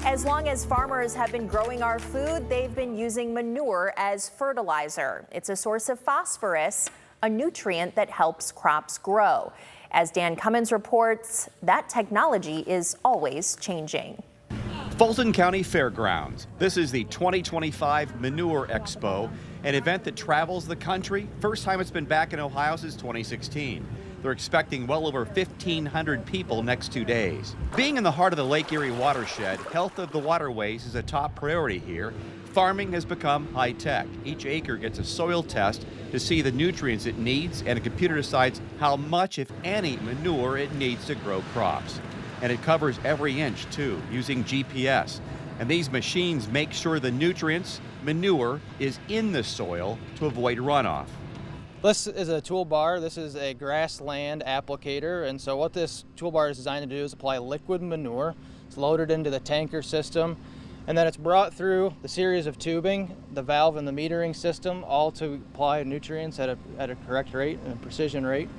As long as farmers have been growing our food, they've been using manure as fertilizer. It's a source of phosphorus, a nutrient that helps crops grow. As Dan Cummins reports, that technology is always changing. Fulton County Fairgrounds. This is the 2025 Manure Expo, an event that travels the country. First time it's been back in Ohio since 2016. They're expecting well over 1,500 people next 2 days. Being in the heart of the Lake Erie watershed, health of the waterways is a top priority here. Farming has become high-tech. Each acre gets a soil test to see the nutrients it needs, and a computer decides how much, if any, manure it needs to grow crops. And it covers every inch, too, using GPS. And these machines make sure the nutrients, manure, is in the soil to avoid runoff. This is a toolbar. This is a grassland applicator, and so what this toolbar is designed to do is apply liquid manure. It's loaded into the tanker system, and then it's brought through the series of tubing, the valve and the metering system, all to apply nutrients at a correct rate and a precision rate.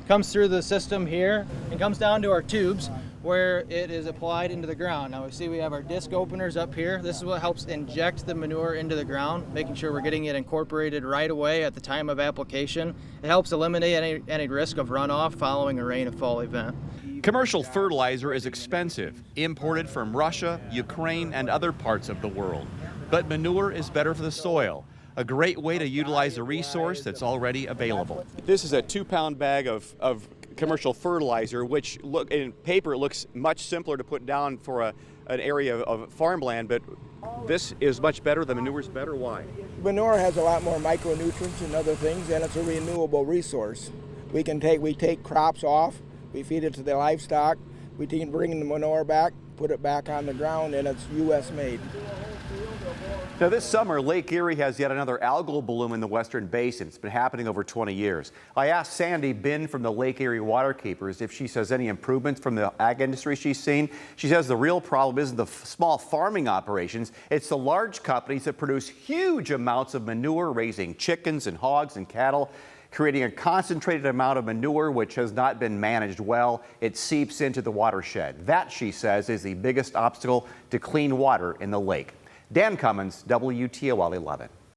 Comes through the system here and comes down to our tubes where it is applied into the ground. Now we have our disc openers up here. This is what helps inject the manure into the ground, making sure we're getting it incorporated right away at the time of application. It helps eliminate any risk of runoff following a rain or fall event. Commercial fertilizer is expensive, imported from Russia, Ukraine, and other parts of the world. But manure is better for the soil. A great way to utilize a resource that's already available. This is a 2-pound bag of commercial fertilizer, which in paper it looks much simpler to put down for an area of farmland, but this is much better. The manure is better. Why? Manure has a lot more micronutrients and other things, and it's a renewable resource. We take crops off, we feed it to the livestock, we can bring the manure back, put it back on the ground, and it's U.S. made. Now this summer, Lake Erie has yet another algal bloom in the western basin. It's been happening over 20 years. I asked Sandy Bin from the Lake Erie Waterkeepers if she says any improvements from the ag industry she's seen. She says the real problem isn't the small farming operations, it's the large companies that produce huge amounts of manure, raising chickens and hogs and cattle, creating a concentrated amount of manure which has not been managed well. It seeps into the watershed. That, she says, is the biggest obstacle to clean water in the lake. Dan Cummins, WTOL 11.